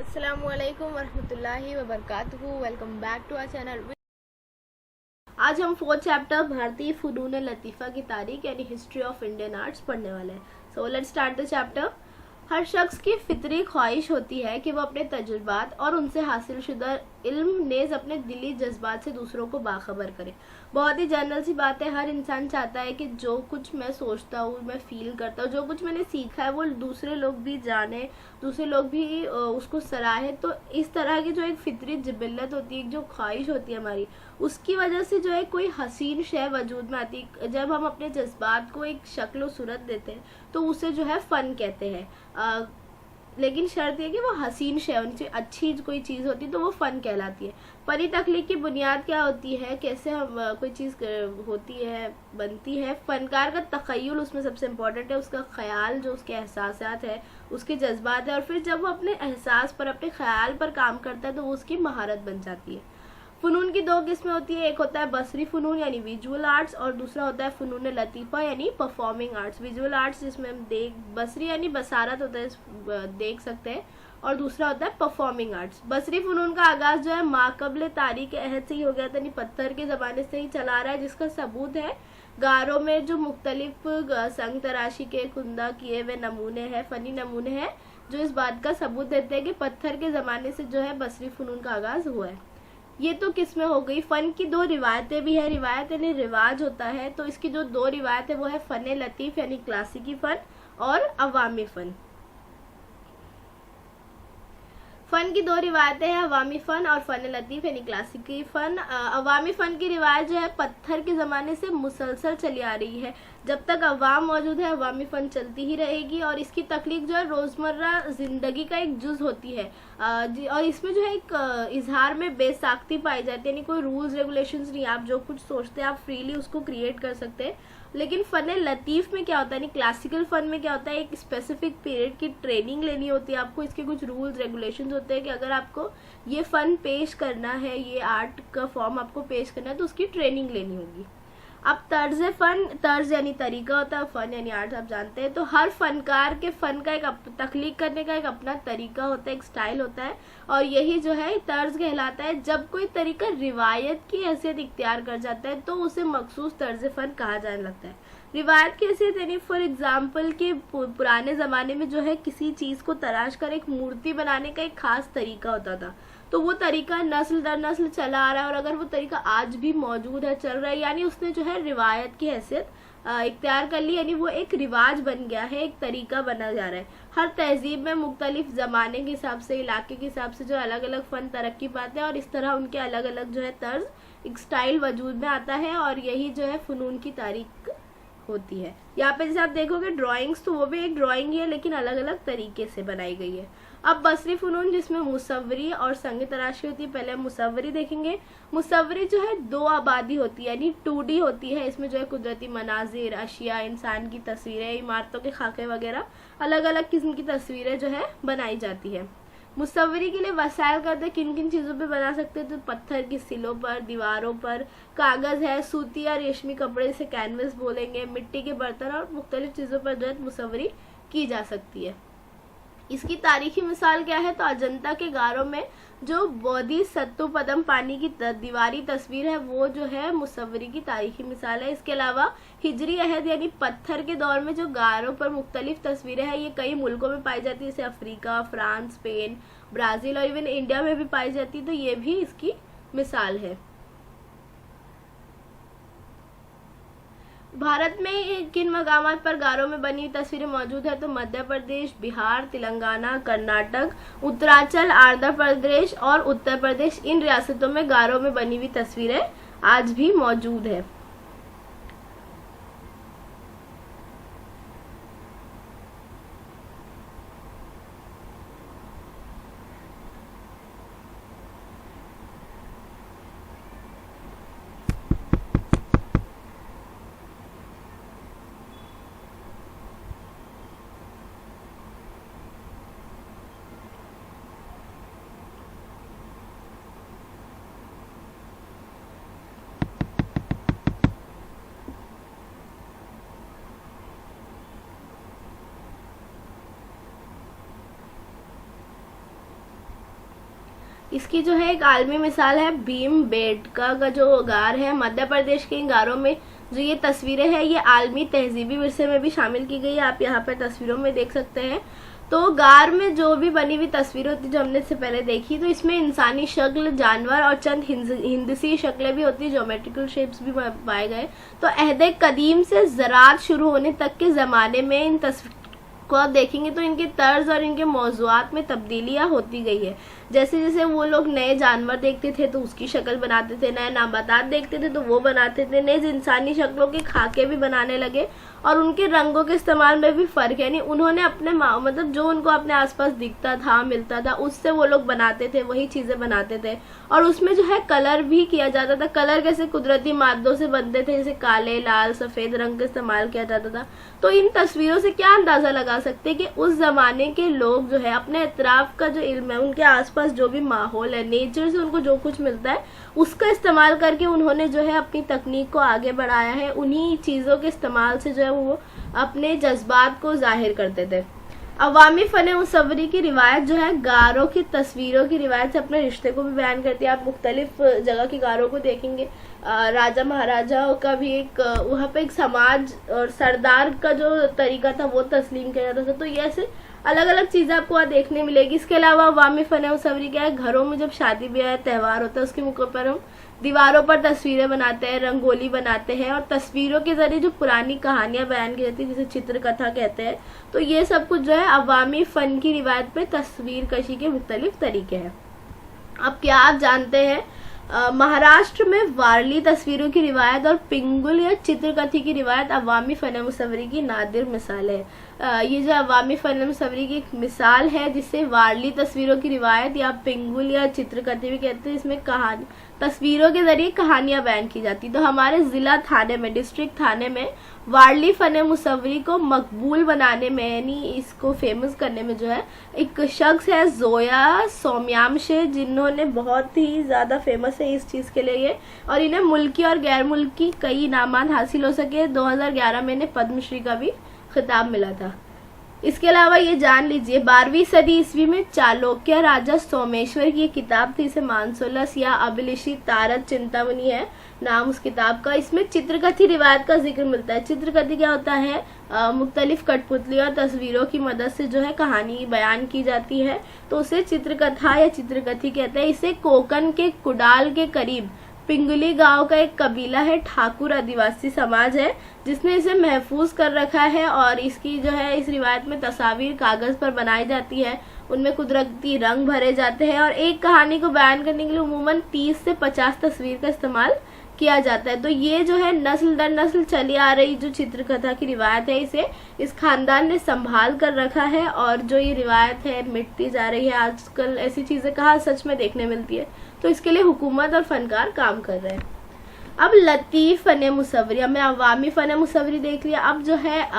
अस्सलामुअलैकुम वरहमतुल्लाहि वबरकातुहू। Welcome back to our channel. आज हम फोर्थ चैप्टर भारतीय फ़नून लतीफ़ा की तारीख यानी हिस्ट्री ऑफ इंडियन आर्ट्स पढ़ने वाले हैं। So let's start the chapter. हर शख्स की फितरी ख्वाहिश होती है कि वह अपने तजुर्बात और उनसे हासिल शुदा इल्म नेज़ अपने दिली जज्बात से दूसरों को बाखबर करे। बहुत ही जनरल सी बात है, हर इंसान चाहता है कि जो कुछ मैं सोचता हूँ, मैं फील करता हूँ, जो कुछ मैंने सीखा है वो दूसरे लोग भी जाने, दूसरे लोग भी उसको सराहे। तो इस तरह की जो एक फितरी जिबिल्लत होती है, जो ख्वाहिश होती है हमारी, उसकी वजह से जो है कोई हसीन शय वजूद में आती है। जब हम अपने जज्बात को एक शक्ल सूरत देते हैं तो उसे जो है फ़न कहते हैं। लेकिन शर्त है कि वो हसीन शय होनी चाहिए, अच्छी कोई चीज़ होती है तो वो फ़न कहलाती है। फनी तख्लीक की बुनियाद क्या होती है, कैसे हम कोई चीज़ होती है, बनती है। फ़नकार का तख़य्युल उसमें सबसे इम्पोर्टेंट है, उसका ख्याल, जो उसके एहसासात है, उसके जज्बात है, और फिर जब वो अपने एहसास पर, अपने ख्याल पर काम करता है तो वो उसकी महारत बन जाती है। फ़नून की दो किस्में होती है, एक होता है बसरी फ़नून यानी विजुअल आर्ट्स, और दूसरा होता है फ़नून लतीफ़ा यानी परफॉर्मिंग आर्ट्स। विजुअल आर्ट्स जिसमें हम बसरी यानी बसारत होता है, देख सकते हैं, और दूसरा होता है परफॉर्मिंग आर्ट्स। बसरी फ़नून का आगाज़ जो है माक़बल तारीख़ अहद से ही हो गया था, यानी पत्थर के ज़माने से ही चला रहा है, जिसका सबूत है गारों में जो मुख्तलिफ संग तराशी के खुंदा किए हुए नमूने हैं, फ़नी नमूने हैं, जो इस बात का सबूत देते हैं कि पत्थर के ज़माने से जो है बसरी फ़नून का आगाज़ हुआ है। ये तो किस्में हो गई। फ़न की दो रिवायतें भी है। रिवायत यानी रिवाज होता है, तो इसकी जो दो रिवायत है वो है फ़न लतीफ़ यानी क्लासिकी फ़न और अवामी फ़न। फ़न की दो रिवायतें हैं, अवामी फ़न और फ़न लतीफ़ यानी क्लासिकी फ़न। अवामी फ़न की रिवायत जो है पत्थर के ज़माने से मुसलसल चली आ रही है। जब तक अवाम मौजूद है अवामी फ़न चलती ही रहेगी, और इसकी तख्लीक जो है रोज़मर्रा ज़िंदगी का एक जुज़ होती है। और इसमें जो है एक इजहार में बेसाख्ती पाई जाती है, यानी कोई रूल्स रेगुलेशंस नहीं, आप जो कुछ सोचते हैं आप फ्रीली उसको क्रिएट कर सकते हैं। लेकिन फ़न लतीफ़ में क्या होता है, यानी क्लासिकल फ़न में क्या होता है, एक स्पेसिफिक पीरियड की ट्रेनिंग लेनी होती है आपको। इसके कुछ रूल्स रेगुलेशंस होते हैं कि अगर आपको ये फ़न पेश करना है, ये आर्ट का फॉर्म आपको पेश करना है, तो उसकी ट्रेनिंग लेनी होगी। अब तर्ज फ़न, तर्ज यानी तरीका होता है, फ़न यानी आर्ट आप जानते हैं। तो हर फ़नकार के फ़न का एक तख्लीक करने का एक अपना तरीका होता है, एक स्टाइल होता है, और यही जो है तर्ज कहलाता है। जब कोई तरीका रिवायत की हैसियत इख्तियार कर जाता है तो उसे मखसूस तर्ज फ़न कहा जाने लगता है। रिवायत की हैसियत यानी फॉर एग्जाम्पल कि पुराने ज़माने में जो है किसी चीज़ को तराश कर एक मूर्ति बनाने का एक ख़ास तरीका होता था, तो वो तरीका नस्ल दर नस्ल चला आ रहा है, और अगर वो तरीका आज भी मौजूद है, चल रहा है, यानी उसने जो है रिवायत की हैसियत इख्तियार कर ली, यानी वो एक रिवाज बन गया है, एक तरीका बना जा रहा है। हर तहजीब में मुख्तलिफ ज़माने के हिसाब से, इलाके के हिसाब से जो अलग अलग फ़न तरक्की पाते हैं, और इस तरह उनके अलग अलग जो है तर्ज, एक स्टाइल वजूद में आता है, और यही जो है फ़नून की तारीख होती है। यहाँ पे जैसे आप देखोगे ड्राइंग्स, तो वो भी एक ड्राइंग ही है लेकिन अलग अलग तरीके से बनाई गई है। अब बसरी फ़नून जिसमें मुसव्वरी और संग तराशी होती है। पहले मुसव्वरी देखेंगे। मुसव्वरी जो है दो आबादी होती है, यानी 2D होती है। इसमें जो है कुदरती मनाजिर, अशिया, इंसान की तस्वीरें, इमारतों के खाके वगैरह अलग अलग किस्म की तस्वीरें जो है बनाई जाती है। मुसव्वरी के लिए वसाइल करते हैं, किन किन चीज़ों पे बना सकते हैं, तो पत्थर की सिलों पर, दीवारों पर, कागज़ है, सूती या रेशमी कपड़े से कैनवस बोलेंगे, मिट्टी के बर्तन और मुख्तलिफ चीज़ों पर जो है मुसव्वरी की जा सकती है। इसकी तारीखी मिसाल क्या है, तो अजंता के गारों में जो बोधि सत्तू पदम पानी की दीवारी तस्वीर है, वो जो है मुसव्वरी की तारीखी मिसाल है। इसके अलावा हिजरी अहद यानी पत्थर के दौर में जो गारों पर मुख्तलिफ तस्वीरें हैं, ये कई मुल्कों में पाई जाती है, जैसे अफ्रीका, फ्रांस, स्पेन, ब्राज़ील और इवन इंडिया में भी पाई जाती है, तो ये भी इसकी मिसाल है। भारत में किन मकामात पर गारों में बनी हुई तस्वीरें मौजूद है, तो मध्य प्रदेश, बिहार, तेलंगाना, कर्नाटक, उत्तरांचल, आंध्र प्रदेश और उत्तर प्रदेश, इन रियासतों में गारों में बनी हुई तस्वीरें आज भी मौजूद है। इसकी जो है एक आलमी मिसाल है भीमबेटका का जो गार है मध्य प्रदेश के। इन गारों में जो ये तस्वीरें हैं ये आलमी तहजीबी विरसे में भी शामिल की गई है, आप यहाँ पर तस्वीरों में देख सकते हैं। तो गार में जो भी बनी हुई तस्वीरें होती जो हमने इससे पहले देखी, तो इसमें इंसानी शक्ल, जानवर और चंद हिंदसी शक्लें भी होती, ज्योमेट्रिकल शेप्स भी पाए गए। तो अहद कदीम से ज़राअत शुरू होने तक के ज़माने में इन तस्वीर को आप देखेंगे तो इनके तर्ज और इनके मौज़ूआत में तब्दीलियाँ होती गई है। जैसे जैसे वो लोग नए जानवर देखते थे तो उसकी शक्ल बनाते थे, नए नाबातात देखते थे तो वो बनाते थे, नए इंसानी शक्लों के खाके भी बनाने लगे और उनके रंगों के इस्तेमाल में भी फ़र्क, यानी उन्होंने अपने मतलब जो उनको अपने आसपास दिखता था, मिलता था, उससे वो लोग बनाते थे, वही चीज़ें बनाते थे। और उसमें जो है कलर भी किया जाता था। कलर कैसे कुदरती मादों से बनते थे, जैसे काले, लाल, सफ़ेद रंग का इस्तेमाल किया जाता था। तो इन तस्वीरों से क्या अंदाज़ा लगा सकते हैं कि उस ज़माने के लोग जो है अपने इतराफ़ का जो इल्म है, उनके आसपास जो भी माहौल है, नेचर से उनको जो कुछ मिलता है उसका इस्तेमाल करके उन्होंने जो है अपनी तकनीक को आगे बढ़ाया है। उन्हीं चीज़ों के इस्तेमाल से जो है वो अपने जज्बात को जाहिर करते थे। अवामी फ़न मुसव्वरी की रिवायत जो है गारों की तस्वीरों की रिवायत से अपने रिश्ते को भी बयान करती है। आप मुख्तलिफ जगह की गारों को देखेंगे, राजा महाराजाओं का भी एक वहाँ पे एक समाज और सरदार का जो तरीका था वो तस्लीम किया जाता था। तो ये ऐसे अलग अलग चीज़ें आपको वहाँ देखने मिलेगी। इसके अलावा अवामी फ़न मुसव्वरी क्या है, घरों में जब शादी ब्याह त्यौहार होता है उसके मौके पर हम दीवारों पर तस्वीरें बनाते हैं, रंगोली बनाते हैं और तस्वीरों के जरिए जो पुरानी कहानियां बयान की जाती है जिसे चित्रकथा कहते हैं। तो ये सब कुछ जो है अवामी फ़न की रिवायत में तस्वीर कशी के मुख्तलिफ तरीके हैं। अब क्या आप जानते हैं महाराष्ट्र में वारली तस्वीरों की रिवायत और पिंगुल या चित्रकथी की रिवायत अवामी फ़न मुसव्वरी की नादिर मिसाल है। ये जो अवामी फ़न मुसव्वरी की एक मिसाल है जिसे वारली तस्वीरों की रिवायत या पिंगुल या चित्रकथी भी कहते हैं। इसमें कहानी तस्वीरों के जरिए कहानियां बयान की जाती। तो हमारे ज़िला थाने में, डिस्ट्रिक्ट थाने में वारली फ़न मुसव्वरी को मकबूल बनाने में, यानी इसको फेमस करने में जो है एक शख्स है जोया सोम्यांशे, जिन्होंने बहुत ही ज़्यादा फेमस है इस चीज़ के लिए ये, और इन्हें मुल्की और गैर मुल्की कई इनामात हासिल हो सके। 2011 में इन्हें पद्मश्री का भी खिताब मिला था। इसके अलावा ये जान लीजिए 12वीं सदी ईस्वी में चालुक्य राजा सोमेश्वर की एक किताब थी, इसे मानसोलस या अभिलिषि तारत चिंतामणि है नाम उस किताब का। इसमें चित्रकथी रिवायत का जिक्र मिलता है। चित्रकथी क्या होता है, मुख्तलिफ कठपुतलियों और तस्वीरों की मदद से जो है कहानी बयान की जाती है, तो उसे चित्रकथा या चित्रकथी कहते हैं। इसे कोकन के कुडाल के करीब पिंगुली गांव का एक कबीला है, ठाकुर आदिवासी समाज है, जिसने इसे महफूज कर रखा है। और इसकी जो है इस रिवायत में तस्वीर कागज पर बनाई जाती है, उनमें कुदरती रंग भरे जाते हैं और एक कहानी को बयान करने के लिए उमूमन 30 से 50 तस्वीर का इस्तेमाल किया जाता है। तो ये जो है नस्ल दर नस्ल चली आ रही जो चित्रकथा की रिवायत है, इसे इस खानदान ने संभाल कर रखा है और जो ये रिवायत है मिटती जा रही है। आजकल ऐसी चीज़ें कहाँ सच में देखने मिलती है, तो इसके लिए हुकूमत और फनकार काम कर रहे हैं। अब लतीफ़ फ़न मुसव्वरी, हमने अवामी फ़न मुसव्वरी देख लिया। अब जो है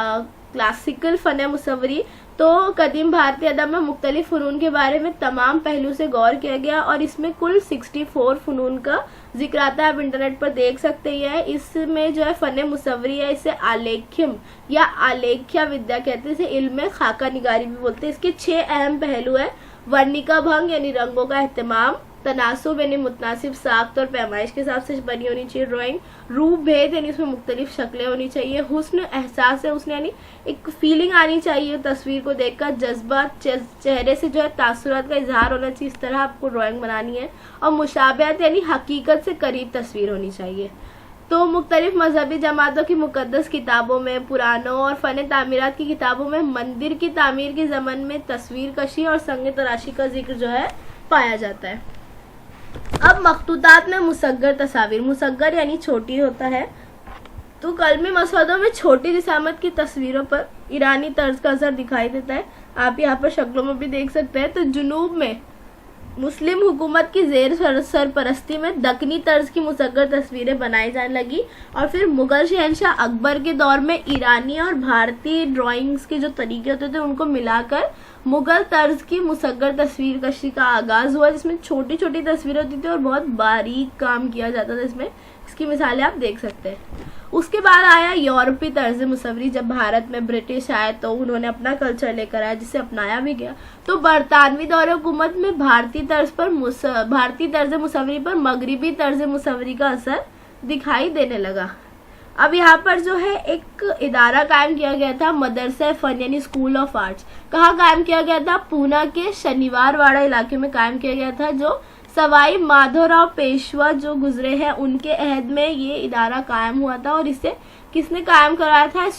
क्लासिकल फ़न मुसव्वरी, तो कदीम भारतीय अदब में मुख्तलिफ फ़नून के बारे में तमाम पहलू से गौर किया गया और इसमें कुल 64 फ़नून का जिक्र आता है। आप इंटरनेट पर देख सकते हैं। इसमें जो है फ़न मुसव्वरी है, इसे आलेख्यम या आलेख्या विद्या कहते हैं, इसे इल्म खाका निगारी भी बोलते हैं। इसके 6 अहम पहलू है। वर्णिका भंग यानी रंगों का एहतमाम, तनासुब यानी मुतनासिब साख्त और पैमाइश के हिसाब से बनी होनी चाहिए ड्राइंग, रूप भेद यानी उसमें मुख्तलिफ शक्लें होनी चाहिए, हुस्न एहसास है उसने यानी एक फीलिंग आनी चाहिए तस्वीर को देखकर, जज्बात चेहरे से जो है तासुरात का इजहार होना चाहिए, इस तरह आपको ड्राइंग बनानी है, और मुशाबहत यानी हकीकत से करीब तस्वीर होनी चाहिए। तो मुख्तलिफ मजहबी जमातों की मुकद्दस किताबों में, पुरानों और फ़न तामीरात की किताबों में मंदिर की तामीर के ज़मन में तस्वीर कशी और संग तराशी का जिक्र जो है पाया जाता है। अब मखतूतात में मुसग्गर तस्वीर, मुसग्गर यानी छोटी होता है, तो कलमी मसौदों में छोटी रिसामत की तस्वीरों पर ईरानी तर्ज का असर दिखाई देता है। आप यहाँ पर शक्लों में भी देख सकते हैं। तो जुनूब में मुस्लिम हुकूमत की जेर सरपरस्ती में दक्कनी तर्ज की मुसग्गर तस्वीरें बनाई जाने लगी और फिर मुगल शहंशाह अकबर के दौर में ईरानी और भारतीय ड्राइंग्स के जो तरीके होते थे उनको मिलाकर मुगल तर्ज की मुसग्गर तस्वीर कशी का आगाज हुआ, जिसमें छोटी छोटी तस्वीरें होती थी और बहुत बारीक काम किया जाता था इसमें। इसकी मिसालें आप देख सकते हैं। उसके बाद आया यूरोपीय तर्ज मुसव्वरी। जब भारत में ब्रिटिश आए तो उन्होंने अपना कल्चर लेकर आया, जिसे अपनाया भी गया। तो बरतानवी दौर हुकूमत में भारतीय तर्ज मुसव्वरी पर मगरिबी तर्ज मुसव्वरी का असर दिखाई देने लगा। अब यहाँ पर जो है एक इदारा कायम किया गया था, मदरसा फन यानी स्कूल ऑफ आर्ट्स। कहाँ कायम किया गया था? पूना के शनिवारवाड़ा इलाके में कायम किया गया था, जो सवाई माधोराव पेशवा जो गुजरे हैं उनके अहद में ये इदारा कायम हुआ था। और इसे किसने कायम कराया था?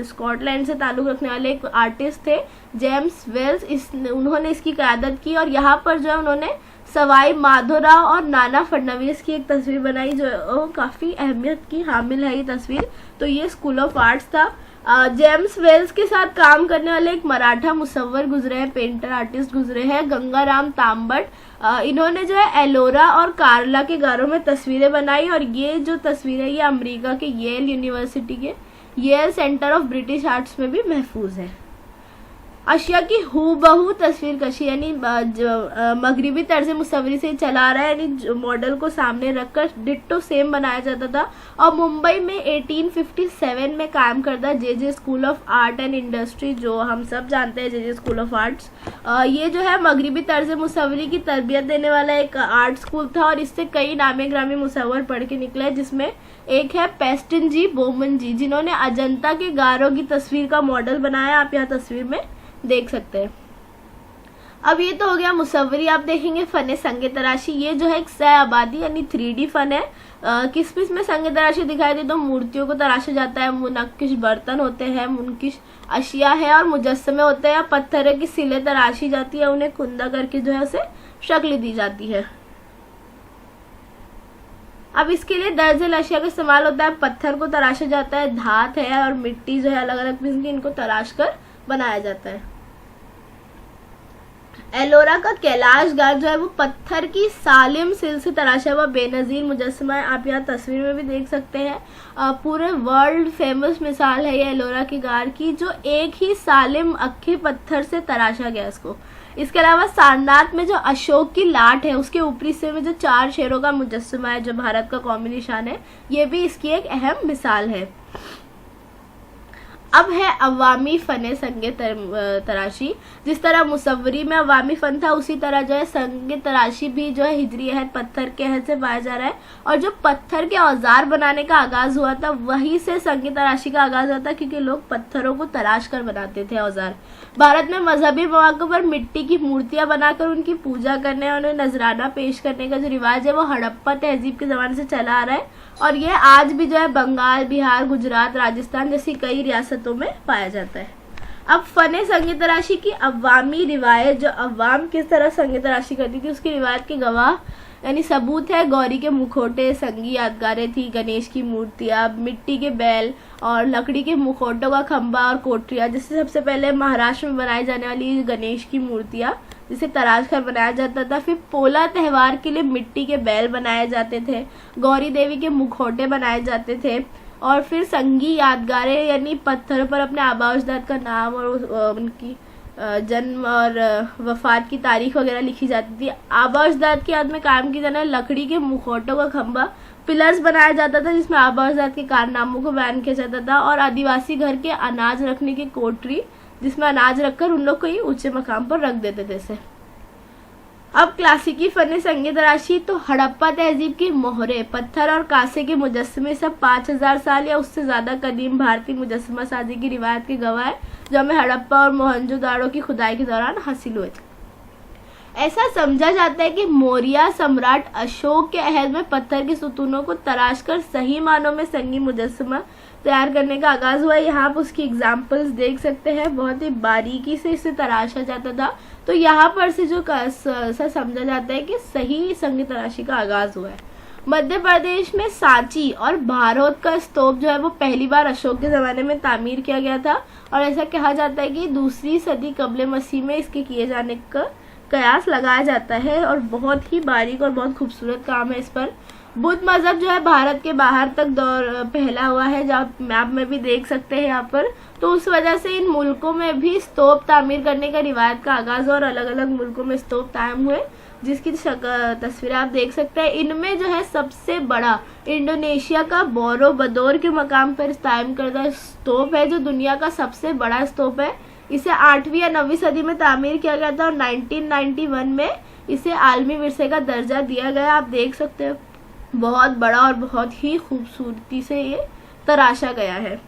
स्कॉटलैंड से ताल्लुक रखने वाले एक आर्टिस्ट थे, जेम्स वेल्स। उन्होंने इसकी क़यादत की और यहाँ पर जो है उन्होंने सवाई माधोराव और नाना फडणवीस की एक तस्वीर बनाई, जो काफ़ी अहमियत की हामिल है ये तस्वीर। तो ये स्कूल ऑफ आर्ट्स था। जेम्स वेल्स के साथ काम करने वाले एक मराठा मुसव्वर गुजरे हैं, पेंटर आर्टिस्ट गुजरे हैं, गंगाराम तांबट। इन्होंने जो है एलोरा और कार्ला के गारों में तस्वीरें बनाई और ये जो तस्वीरें ये अमेरिका के येल यूनिवर्सिटी के Yale center of British arts में भी महफूज है। अशिया की हूबहू तस्वीर कशी यानी मगरिबी तर्ज मुसव्वरी से चला रहा है, यानी मॉडल को सामने रखकर डिट्टो सेम बनाया जाता था। और मुंबई में 1857 में कायम करदा जे school of art and industry, जो हम सब जानते हैं जे स्कूल ऑफ आर्ट्स, ये जो है मगरिबी तर्ज मुसव्वरी की तरबियत देने वाला एक आर्ट स्कूल था। और इससे कई नामी ग्रामी मुसव्वर पढ़ के निकले, जिसमें एक है पेस्टन जी बोमन जी, जिन्होंने अजंता के गारों की तस्वीर का मॉडल बनाया। आप यहाँ तस्वीर में देख सकते हैं। अब ये तो हो गया मुसव्वरी। आप देखेंगे फन संग तराशी। ये जो है एक सह आबादी यानी 3D फन है। किस में संग तराशी दिखाई दे तो मूर्तियों को तराशा जाता है, मुनक्किश बर्तन होते हैं, मुनक्किश अशिया है और मुजस्समे होते हैं। पत्थर की सिले तराशी जाती है, उन्हें खुंदा करके जो है उसे शक्ल दी जाती है। अब इसके लिए दर्जन अशिया का इस्तेमाल होता है। पत्थर को तराशा जाता है, धात है और मिट्टी जो है अलग अलग किस्म की, इनको तराश कर बनाया जाता है। एलोरा का कैलाश गार जो है वो पत्थर की सालिम सिल से तराशा हुआ बेनजीर मुजस्समा है। आप यहाँ तस्वीर में भी देख सकते हैं। पूरे वर्ल्ड फेमस मिसाल है ये एलोरा के गार की, जो एक ही सालिम अक्खे पत्थर से तराशा गया इसको। इसके अलावा सारनाथ में जो अशोक की लाट है उसके ऊपरी हिस्से में जो 4 शेरों का मुजस्समा है, जो भारत का कौमी निशान है, ये भी इसकी एक अहम मिसाल है। अब है अवामी फन संग तराशी। जिस तरह मुसव्वरी में अवामी फन था, उसी तरह जो है संग तराशी भी जो है हिजरी अहद पत्थर के अहद से पाया जा रहा है। और जो पत्थर के औजार बनाने का आगाज हुआ था, वहीं से संग तराशी का आगाज हुआ था, क्योंकि लोग पत्थरों को तराश कर बनाते थे औजार। भारत में मजहबी मौक़ों पर मिट्टी की मूर्तियां बनाकर उनकी पूजा करने और उन्हें नजराना पेश करने का जो रिवाज है वो हड़प्पा तहजीब के जमाने से चला आ रहा है। और यह आज भी जो है बंगाल, बिहार, गुजरात, राजस्थान जैसी कई रियासतों में पाया जाता है। अब फन संग तराशी की अवामी रिवायत, जो अवाम किस तरह संग तराशी करती थी उसकी रिवायत के गवाह यानी सबूत है। गौरी के मुखौटे, संगी यादगारें थी, गणेश की मूर्तियाँ, मिट्टी के बैल और लकड़ी के मुखौटों का खंबा और कोठरियाँ। जिससे सबसे पहले महाराष्ट्र में बनाई जाने वाली गणेश की मूर्तियाँ, जिसे तराश कर बनाया जाता था। फिर पोला त्योहार के लिए मिट्टी के बैल बनाए जाते थे, गौरी देवी के मुखौटे बनाए जाते थे। और फिर संगी यादगारें यानी पत्थरों पर अपने आबा अजदाद का नाम और उनकी जन्म और वफात की तारीख वगैरह लिखी जाती थी। आबा अजदाद की याद में कायम की जाने लकड़ी के मुखौटों का खंबा, पिलर्स बनाया जाता था जिसमें आबा अजदाद के कारनामों को बयान किया जाता था। और आदिवासी घर के अनाज रखने की कोठरी, जिसमें अनाज रखकर उन लोग को ही ऊंचे मकाम पर रख देते थे इसे। अब क्लासिकी फन संग तराशी तो हड़प्पा तहजीब की मोहरे, पत्थर और कांसे के मुजस्समे सब 5000 साल या उससे ज्यादा कदीम भारतीय मुजस्समा साजी की रिवायत के गवाह है, जो हमें हड़प्पा और मोहनजोदाड़ो की खुदाई के दौरान हासिल हुए थे। ऐसा समझा जाता है कि मौर्य सम्राट अशोक के अहद में पत्थर के सुतूनों को तराश कर सही मानों में संगी मुजस्समा तैयार करने का आगाज हुआ। यहाँ आप उसकी एग्जाम्पल्स देख सकते हैं, बहुत ही बारीकी से इसे तराशा जाता था। तो यहाँ पर से जो समझा जाता है कि सही संग तराशी का आगाज हुआ है। मध्य प्रदेश में सांची और भारौत का स्तूप जो है वो पहली बार अशोक के ज़माने में तामीर किया गया था। और ऐसा कहा जाता है कि 2री सदी कब्ल मसीह में इसके किए जाने का कयास लगाया जाता है। और बहुत ही बारीक और बहुत खूबसूरत काम है इस पर। बुद्ध मजहब जो है भारत के बाहर तक फैला हुआ है, जो आप मैप में भी देख सकते हैं यहाँ पर। तो उस वजह से इन मुल्कों में भी स्तूप तामीर करने का रिवायत का आगाज और अलग अलग मुल्कों में स्तूप कायम हुए। जिसकी तस्वीरें आप देख सकते हैं। इनमें जो है सबसे बड़ा इंडोनेशिया का बोरोबदोर के मकाम पर कायम करदा स्तूप है, जो दुनिया का सबसे बड़ा स्तूप है। इसे 8वीं या 9वीं सदी में तामीर किया गया था और 1991 में इसे आलमी विरसे का दर्जा दिया गया। आप देख सकते हो बहुत बड़ा और बहुत ही खूबसूरती से ये तराशा गया है।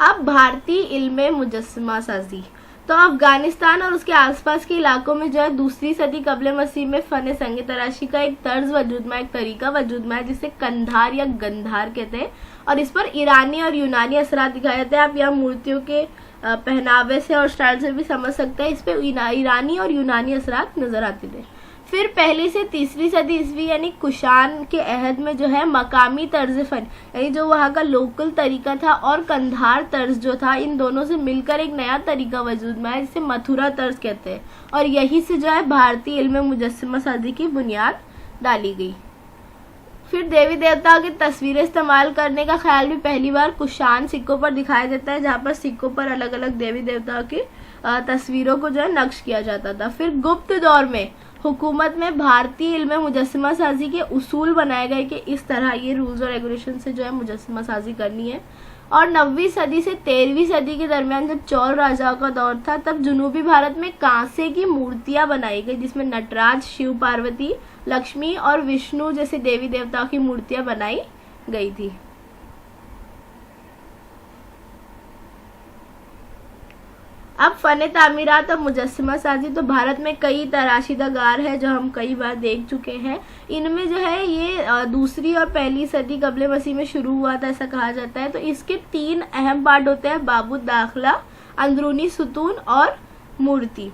अब भारतीय इल्मे मुजस्समा साजी। तो अफगानिस्तान और उसके आसपास के इलाकों में जो है 2री सदी कबले मसीह में फन संग तराशी का एक तर्ज वजूद में, एक तरीका वजूद में है जिसे कंधार या गंधार कहते हैं, और इस पर ईरानी और यूनानी असरात दिखाए जाते हैं। आप यहाँ मूर्तियों के पहनावे से और स्टाइल से भी समझ सकते हैं, इस पे ईरानी और यूनानी असरात नजर आते थे। फिर 1ली से 3री सदी ईस्वी यानी कुशान के अहद में जो है मकामी तर्ज फन यानी जो वहाँ का लोकल तरीका था और कंधार तर्ज जो था, इन दोनों से मिलकर एक नया तरीका वजूद में है जिसे मथुरा तर्ज कहते हैं, और यही से जो है भारतीय इल्म मुजस्समा साजी की बुनियाद डाली गई। फिर देवी देवताओं की तस्वीरें इस्तेमाल करने का ख्याल भी पहली बार कुशान सिक्कों पर दिखाया जाता है, जहाँ पर सिक्कों पर अलग अलग देवी देवताओं की तस्वीरों को जो है नक्श किया जाता था। फिर गुप्त दौर में हुकूमत में भारतीय इल्म मुजस्समा साजी के उसूल बनाए गए कि इस तरह ये रूल्स और रेगुलेशन से जो है मुजस्समा साजी करनी है। और 9वीं सदी से 13वीं सदी के दरमियान जब चौल राजाओं का दौर था, तब जनूबी भारत में कांसे की मूर्तियां बनाई गई जिसमें नटराज, शिव पार्वती, लक्ष्मी और विष्णु जैसे देवी देवताओं की मूर्तियां बनाई गई थी। अब फन तामीरात और मुजस्समा साजी। तो भारत में कई तराशीदागार है जो हम कई बार देख चुके हैं। इनमें जो है ये 2री और 1ली सदी कबले मसीह में शुरू हुआ था ऐसा कहा जाता है। तो इसके 3 अहम पार्ट होते हैं, बाबू दाखला, अंदरूनी सुतून और मूर्ति।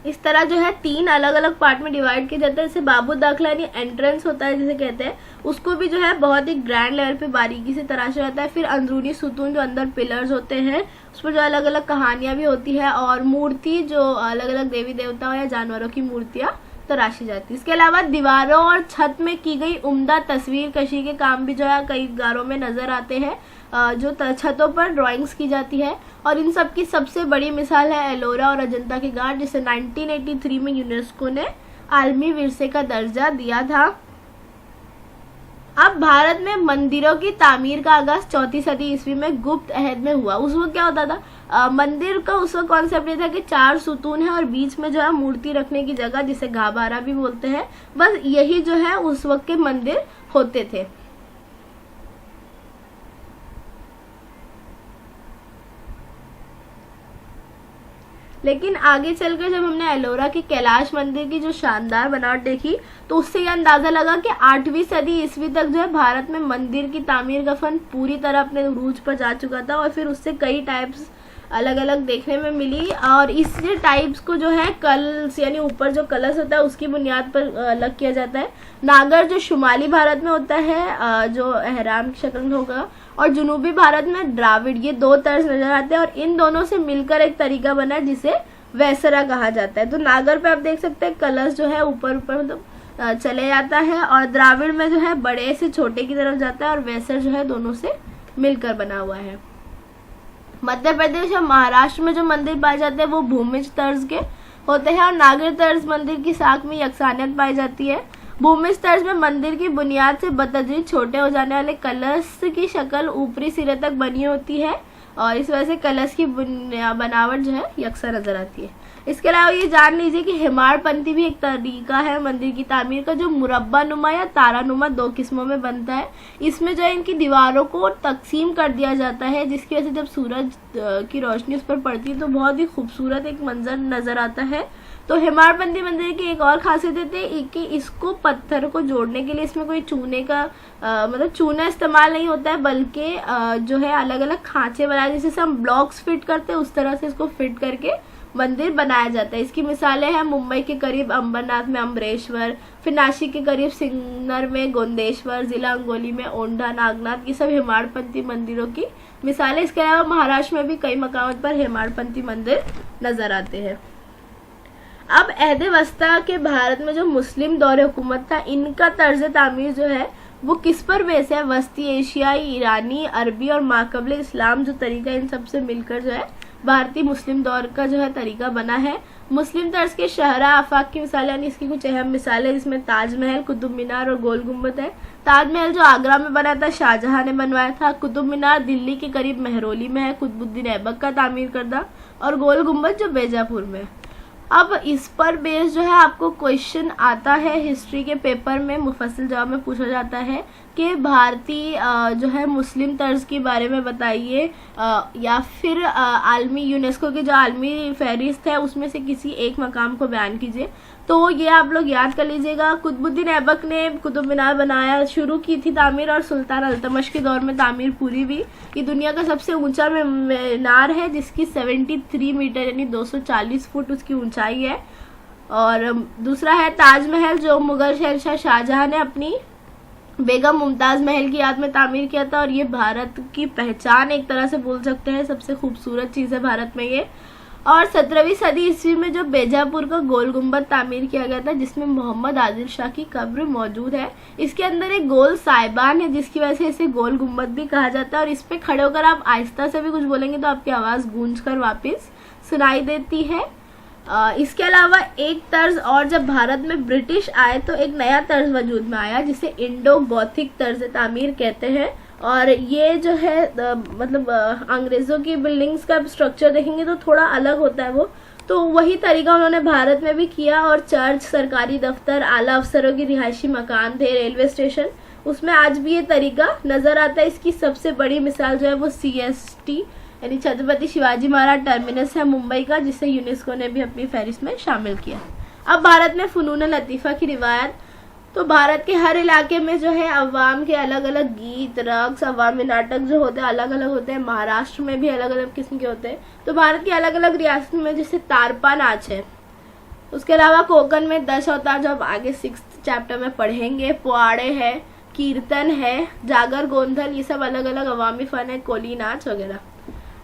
इस तरह जो है 3 अलग अलग पार्ट में डिवाइड किया जाता है। जैसे बाबू दाखला यानी एंट्रेंस होता है जिसे कहते हैं, उसको भी जो है बहुत ही ग्रैंड लेवल पे बारीकी से तराशा जाता है। फिर अंदरूनी सुतून जो अंदर पिलर्स होते हैं उस पर जो अलग अलग कहानियां भी होती है, और मूर्ति जो अलग अलग देवी देवताओं या जानवरों की मूर्तियां तराशी जाती है। इसके अलावा दीवारों और छत में की गई उम्दा तस्वीर कशी के काम भी जो है कई गारों में नजर आते हैं, जो छतों पर ड्राइंग्स की जाती है। और इन सब की सबसे बड़ी मिसाल है एलोरा और अजंता के घाट, जिसे 1983 में यूनेस्को ने आलमी विरसे का दर्जा दिया था। अब भारत में मंदिरों की तामीर का आगाज 4वीं सदी ईस्वी में गुप्त अहद में हुआ। उस वक्त क्या होता था, मंदिर का उस वक्त कॉन्सेप्ट ये था कि 4 सुतून है और बीच में जो है मूर्ति रखने की जगह जिसे गाबारा भी बोलते हैं, बस यही जो है उस वक्त के मंदिर होते थे। लेकिन आगे चलकर जब हमने एलोरा के कैलाश मंदिर की जो शानदार बनावट देखी, तो उससे यह अंदाजा लगा कि 8वीं सदी ईस्वी तक जो है भारत में मंदिर की तामीर का फन पूरी तरह अपने उरूज पर जा चुका था, और फिर उससे कई टाइप्स अलग अलग देखने में मिली। और इस टाइप्स को जो है कलश यानी ऊपर जो कलश होता है उसकी बुनियाद पर अलग किया जाता है। नागर जो शुमाली भारत में होता है जो अहराम की शक्ल में होगा, और जनूबी भारत में द्राविड़, ये 2 तर्ज नजर आते हैं, और इन दोनों से मिलकर एक तरीका बना है जिसे वैसरा कहा जाता है। तो नागर पे आप देख सकते हैं कलश जो है ऊपर ऊपर मतलब चले जाता है, और द्राविड़ में जो है बड़े से छोटे की तरफ जाता है, और वैसर जो है दोनों से मिलकर बना हुआ है। मध्य प्रदेश और महाराष्ट्र में जो मंदिर पाए जाते हैं वो भूमिज तर्ज के होते हैं, और नागर तर्ज मंदिर की साख में यकसानियत पाई जाती है। भूमिज तर्ज में मंदिर की बुनियाद से बतदरीज छोटे हो जाने वाले कलश की शक्ल ऊपरी सिरे तक बनी होती है, और इस वजह से कलश की बनावट जो है यकसा नजर आती है। इसके अलावा ये जान लीजिए कि हिमाड़पंथी भी एक तरीका है मंदिर की तामीर का, जो मुरब्बा नुमा या तारा नुमा 2 किस्मों में बनता है। इसमें जो है इनकी दीवारों को तकसीम कर दिया जाता है, जिसकी वजह से जब सूरज की रोशनी उस पर पड़ती है तो बहुत ही खूबसूरत एक मंजर नजर आता है। तो हिमाड़पंथी मंदिर की एक और खासियत है कि इसको पत्थर को जोड़ने के लिए इसमें कोई चूने का मतलब चूना इस्तेमाल नहीं होता है, बल्कि जो है अलग अलग खांचे बनाए, जैसे हम ब्लॉक्स फिट करते हैं उस तरह से इसको फिट करके मंदिर बनाया जाता है। इसकी मिसालें हैं मुंबई के करीब अंबरनाथ में अम्बरेश्वर, फिर नासिक के करीब सिन्नर में गोंदेश्वर, जिला अंगोली में ओंडा नागनाथ, ये सब हिमाड़पंथी मंदिरों की मिसालें। इसके अलावा महाराष्ट्र में भी कई मकामों पर हिमाड़पंथी मंदिर नजर आते हैं। अब अहद वस्ता के भारत में जो मुस्लिम दौर हुकूमत था, इनका तर्ज तामीर जो है वो किस पर बेस है? वस्ती एशियाई, ईरानी, अरबी और माकबले इस्लाम जो तरीका, इन सब से मिलकर जो है भारतीय मुस्लिम दौर का जो है तरीका बना है। मुस्लिम तर्ज के शहरा आफाक की मिसालें, यानी इसकी कुछ अहम मिसालें, इसमें ताजमहल, कुतुब मीनार और गोल गुम्बद है। ताजमहल जो आगरा में बना था, शाहजहां ने बनवाया था। कुतुब मीनार दिल्ली के करीब मेहरौली में है, कुतुबुद्दीन ऐबक का तामीर करदा। और गोल गुम्बद जो बीजापुर में। अब इस पर बेस जो है आपको क्वेश्चन आता है हिस्ट्री के पेपर में, मुफस्सिल जवाब में पूछा जाता है कि भारतीय जो है मुस्लिम तर्ज के बारे में बताइए, या फिर आलमी यूनेस्को की जो आलमी फहरिस्त है उसमें से किसी एक मकाम को बयान कीजिए। तो ये आप लोग याद कर लीजिएगा। कुतुबुद्दीन ऐबक ने कुतुब मीनार बनाया, शुरू की थी तामीर, और सुल्तान अल्तमश के दौर में तामीर पूरी हुई। ये दुनिया का सबसे ऊंचा मीनार है जिसकी 73 मीटर यानी 240 फुट उसकी ऊंचाई है। और दूसरा है ताजमहल जो मुगल शहंशाह शाहजहां ने अपनी बेगम मुमताज महल की याद में तामीर किया था, और ये भारत की पहचान एक तरह से बोल सकते हैं, सबसे खूबसूरत चीज़ है भारत में ये। और 17वीं सदी ईस्वी में जो बीजापुर का गोल गुम्बद तामीर किया गया था जिसमें मोहम्मद आदिल शाह की कब्र मौजूद है। इसके अंदर एक गोल साइबान है जिसकी वजह से इसे गोल गुम्बद भी कहा जाता है। और इस पे खड़े होकर आप आहिस्ता से भी कुछ बोलेंगे तो आपकी आवाज़ गूंज कर वापस सुनाई देती है। इसके अलावा एक तर्ज और, जब भारत में ब्रिटिश आए तो एक नया तर्ज वजूद में आया जिसे इंडो गॉथिक तर्ज तामीर कहते हैं। और ये जो है मतलब अंग्रेज़ों की बिल्डिंग्स का स्ट्रक्चर देखेंगे तो थोड़ा अलग होता है वो, तो वही तरीका उन्होंने भारत में भी किया। और चर्च, सरकारी दफ्तर, आला अफसरों की रिहायशी मकान थे, रेलवे स्टेशन, उसमें आज भी ये तरीका नज़र आता है। इसकी सबसे बड़ी मिसाल जो है वो CST यानी छत्रपति शिवाजी महाराज टर्मिनस है मुंबई का, जिसे यूनेस्को ने भी अपनी फहरिस्त में शामिल किया। अब भारत में फ़नून लतीफ़ा की रिवायत, तो भारत के हर इलाके में जो है अवाम के अलग अलग गीत, रक्स, अवामी नाटक जो होते हैं अलग अलग होते हैं। महाराष्ट्र में भी अलग अलग किस्म के होते हैं। तो भारत की अलग अलग रियासत में जैसे तारपा नाच है, उसके अलावा कोकन में 10 अवतार जो आप आगे 6th चैप्टर में पढ़ेंगे, पुआड़े है, कीर्तन है, जागर गोंधल, ये सब अलग अलग अवामी फ़न है, कोली नाच वगैरह।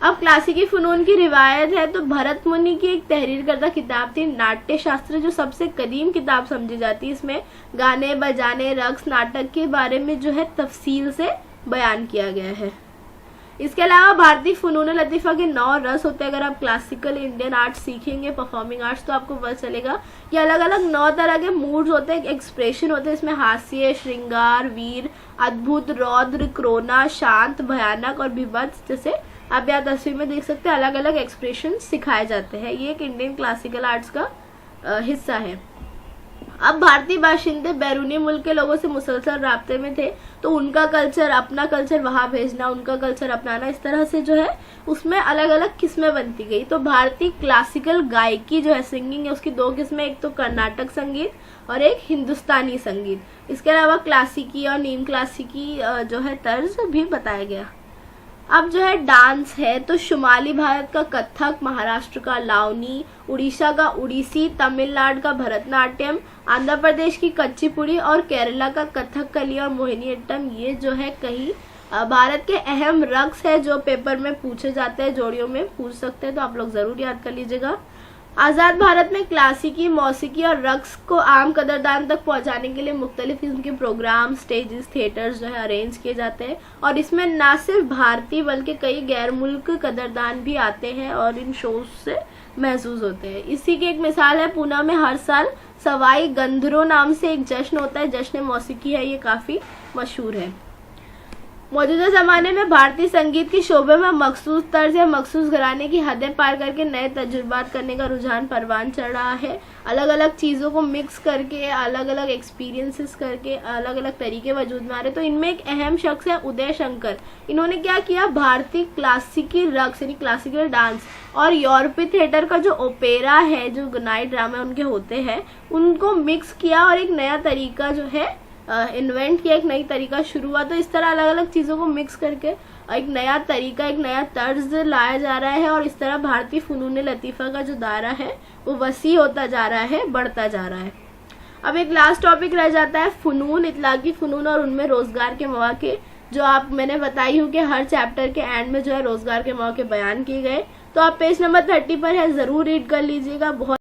अब क्लासिकी फ़नून की रिवायत है तो भरत मुनि की एक तहरीर करदा किताब थी नाट्य शास्त्र, जो सबसे कदीम किताब समझी जाती है। इसमें गाने बजाने, रक्स, नाटक के बारे में जो है तफसील से बयान किया गया है। इसके अलावा भारतीय फ़नून लतीफ़ा के 9 रस होते हैं। अगर आप क्लासिकल इंडियन आर्ट सीखेंगे, परफॉर्मिंग आर्ट्स, तो आपको पता चलेगा ये अलग अलग 9 तरह के मूड्स होते हैं, एक्सप्रेशन होते हैं। इसमें हास्य, श्रृंगार, वीर, अद्भुत, रौद्र, क्रोना, शांत, भयानक और विभत्स, जैसे आप यहाँ तस्वीर में देख सकते हैं, अलग अलग एक्सप्रेशन सिखाए जाते हैं। ये एक इंडियन क्लासिकल आर्ट्स का हिस्सा है। अब भारतीय बाशिंदे बैरूनी मुल्क के लोगों से मुसलसल राब्ते में थे, तो उनका कल्चर, अपना कल्चर वहाँ भेजना, उनका कल्चर अपनाना, इस तरह से जो है उसमें अलग अलग किस्में बनती गई। तो भारतीय क्लासिकल गायकी जो है, सिंगिंग है, उसकी 2 किस्में, एक तो कर्नाटक संगीत और एक हिंदुस्तानी संगीत। इसके अलावा क्लासिकी और नीम क्लासिकी जो है तर्ज भी बताया गया। अब जो है डांस है, तो शुमाली भारत का कथक, महाराष्ट्र का लावनी, उड़ीसा का उड़ीसी, तमिलनाडु का भरतनाट्यम, आंध्र प्रदेश की कच्चीपुड़ी और केरला का कथकली और मोहिनीअट्टम, ये जो है कई भारत के अहम रक्स है जो पेपर में पूछे जाते हैं, जोड़ियों में पूछ सकते हैं, तो आप लोग जरूर याद कर लीजिएगा। आज़ाद भारत में क्लासिकी, मौसीकी और रक्स को आम कदरदान तक पहुंचाने के लिए मुख्तलिफ किस्म के प्रोग्राम, स्टेजेस, थिएटर्स जो है अरेंज किए जाते हैं। और इसमें ना सिर्फ भारतीय बल्कि कई गैर मुल्क कदरदान भी आते हैं और इन शोज से महसूस होते हैं। इसी की एक मिसाल है, पूना में हर साल सवाई गंधर्व नाम से एक जश्न होता है, जश्न मौसीकी है, ये काफ़ी मशहूर है। मौजूदा ज़माने में भारतीय संगीत के शोबे में मखसूस तर्ज या मखसूस घराने की हदें पार करके नए तजुर्बात करने का रुझान परवान चढ़ रहा है। अलग अलग चीज़ों को मिक्स करके, अलग अलग एक्सपीरियंसेस करके अलग अलग तरीके वजूद में आ रहे। तो इनमें एक अहम शख्स है उदय शंकर। इन्होंने क्या किया, भारतीय क्लासिकी रक्स यानी क्लासिकल डांस और यूरोपीय थिएटर का जो ओपेरा है, जो नाइट ड्रामा उनके होते हैं, उनको मिक्स किया और एक नया तरीका जो है इन्वेंट किया, एक नई तरीका शुरू हुआ। तो इस तरह अलग अलग चीज़ों को मिक्स करके एक नया तरीका, एक नया तर्ज लाया जा रहा है। और इस तरह भारतीय फ़नून लतीफ़ा का जो दायरा है वो वसी होता जा रहा है, बढ़ता जा रहा है। अब एक लास्ट टॉपिक रह जाता है फ़नून, इतलाक़ी फ़नून और उनमें रोज़गार के मौके, जो आप मैंने बताई हूँ कि हर चैप्टर के एंड में जो है रोज़गार के मौके बयान किए गए। तो आप पेज नंबर 30 पर है, ज़रूर रीड कर लीजिएगा। बहुत